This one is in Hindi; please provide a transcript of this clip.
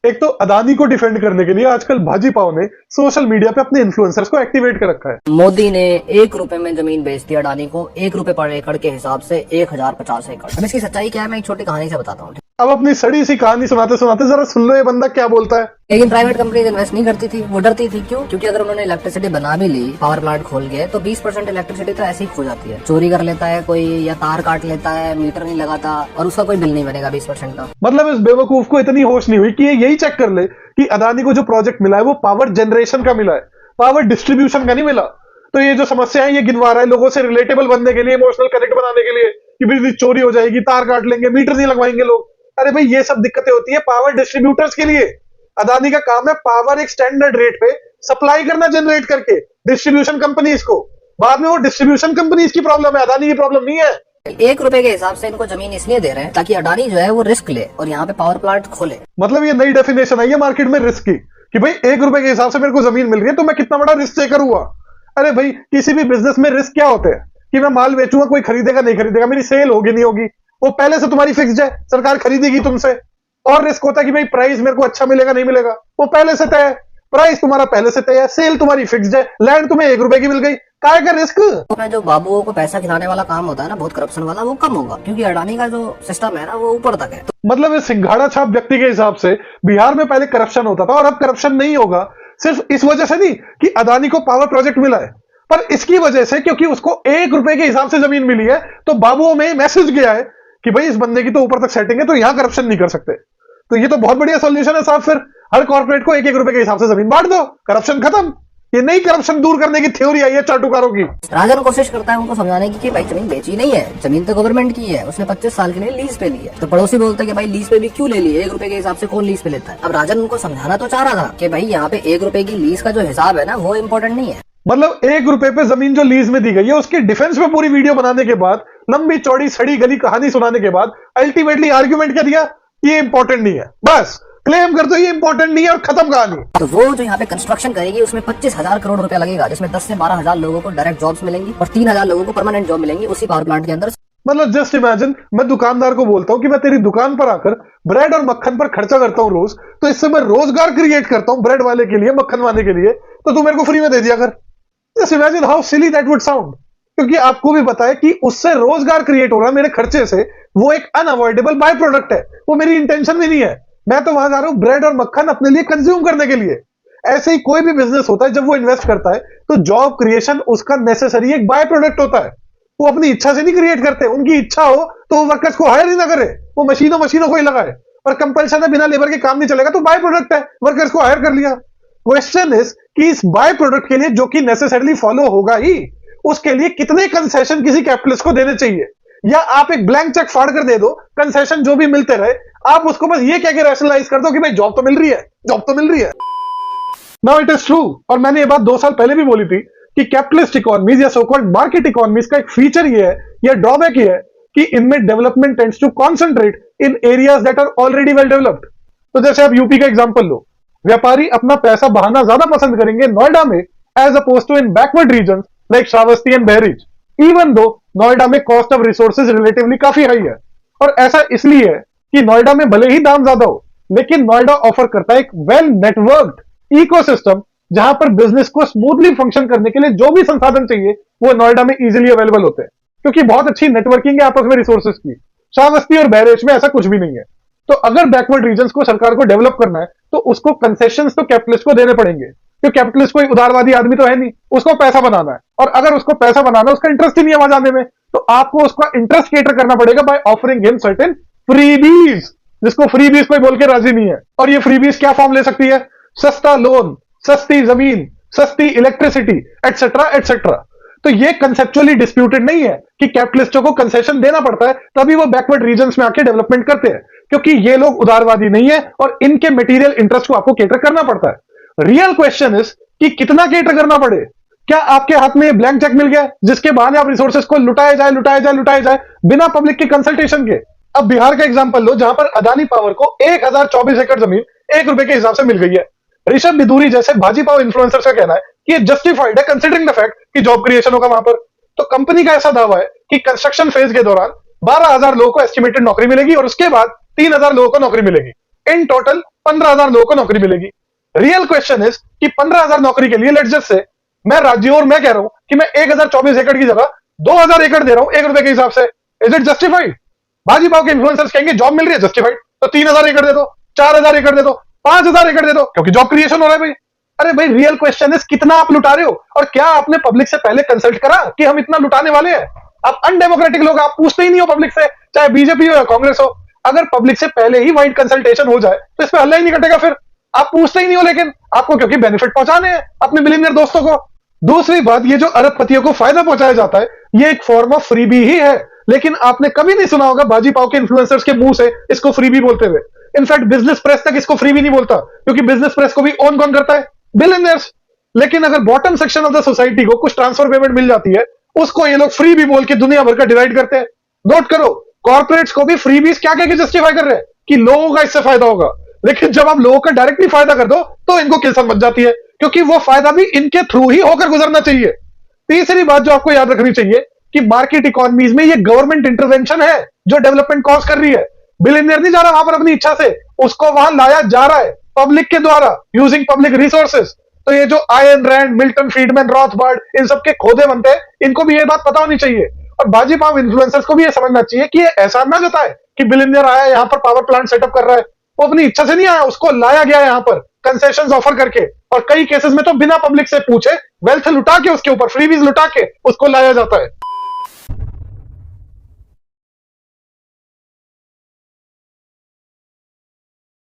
एक तो अदानी को डिफेंड करने के लिए आजकल भाजी पाव ने सोशल मीडिया पे अपने इन्फ्लुएंसर्स को एक्टिवेट कर रखा है। मोदी ने 1 रुपए में जमीन बेच दी अडानी को, 1 रुपए पर एकड़ के हिसाब से 1050 एकड़। अब इसकी सच्चाई क्या है, मैं एक छोटी कहानी से बताता हूँ। अब अपनी सड़ी सी कहानी सुनाते सुनाते जरा सुन लो ये बंदा क्या बोलता है। लेकिन प्राइवेट कंपनी इन्वेस्ट नहीं करती थी, वो डरती थी। क्यों? क्योंकि अगर उन्होंने इलेक्ट्रिसिटी बना भी ली, पावर प्लांट खोल गए, तो 20% इलेक्ट्रिसिटी तो ऐसे ही खो जाती है। चोरी कर लेता है कोई, या तार काट लेता है, मीटर नहीं लगाता, और उसका कोई बिल नहीं बनेगा 20% का। मतलब इस बेवकूफ को इतनी होश नहीं हुई कि ये यही चेक कर ले कि अदानी को जो प्रोजेक्ट मिला है वो पावर जनरेशन का मिला है, पावर डिस्ट्रीब्यूशन का नहीं मिला। तो ये जो समस्या है ये गिनवा रहा है लोगों से रिलेटेबल बनने के लिए, इमोशनल कनेक्ट बनाने के लिए कि बिजली चोरी हो जाएगी, तार काट लेंगे, मीटर नहीं लगवाएंगे लोग। अरे भाई ये सब दिक्कतें होती है पावर डिस्ट्रीब्यूटर्स के लिए। अदानी का काम है पावर एक स्टैंडर्ड रेट पे सप्लाई करना जनरेट करके डिस्ट्रीब्यूशन कंपनीज को। बाद में वो डिस्ट्रीब्यूशन कंपनीज की प्रॉब्लम है, अदानी की प्रॉब्लम नहीं है। 1 रुपए के हिसाब से इनको जमीन इसलिए दे रहे हैं ताकि अडानी जो है वो रिस्क ले और यहाँ पे पावर प्लांट खोले। मतलब ये नई डेफिनेशन आई है मार्केट में रिस्क की कि भाई 1 रुपए के हिसाब से मेरे को जमीन मिल रही है तो मैं कितना बड़ा रिस्क टेकर हुआ। अरे भाई किसी भी बिजनेस में रिस्क क्या होते हैं कि मैं माल बेचूंगा, कोई खरीदेगा नहीं खरीदेगा, मेरी सेल होगी नहीं होगी, वो पहले से तुम्हारी फिक्स्ड है, सरकार खरीदेगी तुमसे। और रिस्क होता है कि भाई प्राइस मेरे को अच्छा मिलेगा नहीं मिलेगा, वो पहले से तय है, प्राइस तुम्हारा पहले से तय है, सेल तुम्हारी फिक्स्ड है, लैंड तुम्हें 1 रुपए की मिल गई, काय का रिस्क। में जो बाबुओं को पैसा खिलाने वाला काम होता है ना, बहुत करप्शन वाला, वो कम होगा क्योंकि अडानी का जो सिस्टम है ना वो ऊपर तक है। मतलब इस सिंघाड़ा छाप व्यक्ति के हिसाब से बिहार में पहले करप्शन होता था और अब करप्शन नहीं होगा, सिर्फ इस वजह से नहीं कि अदानी को पावर प्रोजेक्ट मिला है, पर इसकी वजह से क्योंकि उसको 1 रुपए के हिसाब से जमीन मिली है। तो बाबुओं में मैसेज गया है कि भाई इस बंदे की तो ऊपर तक सेटिंग है तो यहां करप्शन नहीं कर सकते। तो ये तो बहुत बढ़िया सॉल्यूशन है साहब, फिर हर कॉर्पोरेट को 1-1 रुपए के हिसाब से जमीन बांट दो, करप्शन खत्म। ये नई करप्शन दूर करने की थ्योरी आई है चाटुकारों की। राजन कोशिश करता है उनको समझाने की कि भाई जमीन बेची नहीं है, जमीन तो गवर्नमेंट की है, उसने 25 साल के लिए लीज पे ली है। तो पड़ोसी बोलते हैं कि भाई लीज पे भी क्यों ले ली, 1 रुपए के हिसाब से कौन लीज पे लेता है। अब राजन उनको समझाना तो चाह रहा था कि भाई यहाँ पे 1 रुपए की लीज का जो हिसाब है ना वो इम्पोर्टेंट नहीं है। मतलब 1 रुपए पे जमीन जो लीज में दी गई है उसके डिफेंस में पूरी वीडियो बनाने के बाद, लंबी चौड़ी सड़ी गली कहानी सुनाने के बाद अल्टीमेटली आर्ग्यूमेंट क्या दिया, ये इंपॉर्टेंट नहीं है, बस क्लेम कर दो ये इंपॉर्टेंट नहीं है और खत्म कहानी। तो वो जो यहाँ पे कंस्ट्रक्शन करेगी उसमें 25,000 करोड़ रुपया लगेगा, जिसमें 10 से 12,000 लोगों को डायरेक्ट जॉब्स मिलेंगी और 3,000 लोगों को परमानेंट जॉब मिलेंगी उसी पावर प्लांट के अंदर। मतलब जस्ट इमेजिन, मैं दुकानदार को बोलता हूं कि मैं तेरी दुकान पर आकर ब्रेड और मक्खन पर खर्चा करता हूं रोज, तो इससे मैं रोजगार क्रिएट करता हूं ब्रेड वाले के लिए, मक्खन वाले के लिए, तो तू मेरे को फ्री में दे दिया कर। Just imagine how silly that would sound. क्योंकि आपको भी पता है कि उससे रोजगार क्रिएट हो रहा है मेरे खर्चे से, वो एक अनअवॉइडेबल बाय प्रोडक्ट है, वो मेरी इंटेंशन भी नहीं है, मैं तो वहां जा रहा हूं ब्रेड और मक्खन अपने लिए कंज्यूम करने के लिए। ऐसे ही कोई भी बिजनेस होता है, जब वो इन्वेस्ट करता है तो जॉब क्रिएशन उसका नेसेसरी एक बाय प्रोडक्ट होता है। वो अपनी इच्छा से नहीं क्रिएट करते, उनकी इच्छा हो तो वो वर्कर्स को हायर ही ना करे, वो मशीनों को ही लगाए, और कंपल्शन है बिना लेबर के काम नहीं चलेगा तो बाय प्रोडक्ट है, वर्कर्स को हायर कर लिया। क्वेश्चन इज कि इस बाय प्रोडक्ट के लिए जो कि नेसेसरली फॉलो होगा ही, उसके लिए कितने कंसेशन किसी कैपिटलिस्ट को देने चाहिए, या आप एक ब्लैंक चेक फाड़ कर दे दो, कंसेशन जो भी मिलते रहे, आप उसको बस ये कह के रैशनलाइज कर दो कि भाई जॉब तो मिल रही है, जॉब तो मिल रही है। नाउ इट इज ट्रू, और मैंने ये बात 2 साल पहले भी बोली थी कि कैपिटलिस्ट इकोनॉमीज या सो कॉल्ड मार्केट इकोनॉमीज का एक फीचर ये है या ड्रॉबैक ये है कि इनमें development tends to concentrate in areas that are already well developed. तो जैसे आप यूपी का एग्जांपल लो, व्यापारी अपना पैसा बहाना ज्यादा पसंद करेंगे नोएडा में as oppose to in backward region like Shravasti and Bahraich, even though Noida में कॉस्ट ऑफ रिसोर्सेज रिलेटिवली काफी हाई है। और ऐसा इसलिए है कि नोएडा में भले ही दाम ज्यादा हो, लेकिन नोएडा ऑफर करता है एक वेल नेटवर्क्ड इकोसिस्टम जहां पर बिजनेस को स्मूथली फंक्शन करने के लिए जो भी संसाधन चाहिए वो नोएडा में इजीली अवेलेबल होते हैं, क्योंकि बहुत अच्छी नेटवर्किंग है आपस में रिसोर्सेज की। श्रावस्ती और बहरेच में ऐसा कुछ भी नहीं है। तो अगर बैकवर्ड रीजन्स को सरकार को डेवलप करना है तो उसको कंसेशंस तो कैपिटलिस्ट को देने पड़ेंगे, क्योंकि कैपिटलिस्ट कोई उदारवादी आदमी तो है नहीं, उसको पैसा बनाना है, और अगर उसको पैसा बनाना है, उसका इंटरेस्ट ही नहीं है वहां जाने में, तो आपको उसका इंटरेस्ट केटर करना पड़ेगा by offering him certain freebies, जिसको फ्रीबीज कोई बोल के राजी नहीं है। और ये फ्रीबीज क्या फॉर्म ले सकती है? सस्ता लोन, सस्ती जमीन, सस्ती इलेक्ट्रिसिटी, एटसेट्रा एटसेट्रा। तो ये कंसेप्चुअली डिस्प्यूटेड नहीं है कि कैपिटलिस्टों को कंसेशन देना पड़ता है तभी वो बैकवर्ड रीजन्स में आके डेवलपमेंट करते हैं, क्योंकि ये लोग उदारवादी नहीं है और इनके मटेरियल इंटरेस्ट को आपको केटर करना पड़ता है। रियल क्वेश्चन इज कि कितना केटर करना पड़े। क्या आपके हाथ में ब्लैंक चेक मिल गया जिसके बहाने आप रिसोर्सेज को लुटाए जाए बिना पब्लिक के कंसल्टेशन के? अब बिहार का एग्जांपल लो, जहां पर अदानी पावर को 1024 एकड़ जमीन 1 रुपए के हिसाब से मिल गई है। ऋषभ बिदूरी जैसे भाजी पाव इन्फ्लुएंसर्स का कहना है कि ये जस्टिफाइड है कंसिडरिंग द फैक्ट कि जॉब क्रिएशन होगा वहां पर। तो कंपनी का ऐसा दावा है कि कंस्ट्रक्शन फेज के दौरान 12,000 लोगों को एस्टिमेटेड नौकरी मिलेगी और उसके बाद 3,000 लोगों को नौकरी मिलेगी। इन टोटल 15,000 लोगों को नौकरी मिलेगी। रियल क्वेश्चन इज कि 15,000 नौकरी के लिए लेट्स जस्ट से मैं राजीव और मैं कह रहा हूं कि मैं 1024 एकड़ की जगह 2,000 एकड़ दे रहा हूं 1 रुपए के हिसाब से। Is it justified? भाजी पाव के इन्फ्लुएंसर्स कहेंगे जॉब मिल रही है, जस्टिफाइड। तो 3,000 एकड़ दे दो, 4,000 एकड़ दे दो, 5,000 एकड़ दे दो, क्योंकि जॉब क्रिएशन हो रहा है भाई। अरे भाई रियल क्वेश्चन इज कितना आप लुटा रहे हो, और क्या आपने पब्लिक से पहले कंसल्ट करा कि हम इतना लुटाने वाले हैं? आप अनडेमोक्रेटिक लोग, आप पूछते ही नहीं हो पब्लिक से, चाहे बीजेपी हो या कांग्रेस हो। अगर पब्लिक से पहले ही वाइड कंसल्टेशन हो जाए तो इस पे हल्ला ही नहीं कटेगा। फिर आप पूछते ही नहीं हो, लेकिन आपको क्योंकि बेनिफिट पहुंचाने हैं अपने मिलियनियर दोस्तों को। दूसरी बात, ये जो अरबपतियों को फायदा पहुंचाया जाता है ये एक फॉर्म ऑफ फ्रीबी ही है, लेकिन आपने कभी नहीं सुना होगा भाजी पाव के इन्फ्लुएंसर्स के मुंह से इसको फ्रीबी बोलते हुए। इनफैक्ट बिजनेस प्रेस तक इसको फ्रीबी नहीं बोलता, क्योंकि बिजनेस प्रेस को भी ओन कौन करता है? बिलियनियर्स। लेकिन अगर bottom section of the society को कुछ ट्रांसफर पेमेंट मिल जाती है, उसको ये लोग फ्री भी बोल के दुनिया भर का डिवाइड करते हैं। नोट करो, कॉर्पोरेट्स को भी फ्रीबीज क्या कह के जस्टिफाई कर रहे हैं कि लोगों का इससे फायदा होगा। लेकिन जब आप लोगों का डायरेक्टली फायदा कर दो तो इनको किल्सन बच जाती है, क्योंकि वो फायदा भी इनके थ्रू ही होकर गुजरना चाहिए। तीसरी बात जो आपको याद रखनी चाहिए कि मार्केट इकोनॉमीज में ये गवर्नमेंट इंटरवेंशन है जो डेवलपमेंट कॉज कर रही है। बिलियनियर नहीं जा रहा वहां पर अपनी इच्छा से, उसको वहां लाया जा रहा है पब्लिक के द्वारा, यूजिंग पब्लिक रिसोर्सेज। तो ये जो आयन रैंड, मिल्टन फ्रीडमैन, रॉथबार्ड, इन सबके खोदे बनते हैं, इनको भी ये बात पता होनी चाहिए। और बाजी पाव इन्फ्लुएंसर्स को भी ये समझना चाहिए कि ये ऐसा ना जताए कि बिलियनियर आया यहाँ पर पावर प्लांट सेटअप कर रहा है। वो अपनी इच्छा से नहीं आया, उसको लाया गया यहाँ पर कंसेशंस ऑफर करके, और कई केसेस में तो बिना पब्लिक से पूछे वेल्थ लुटा के, उसके ऊपर फ्रीबीज लुटा के उसको लाया जाता है।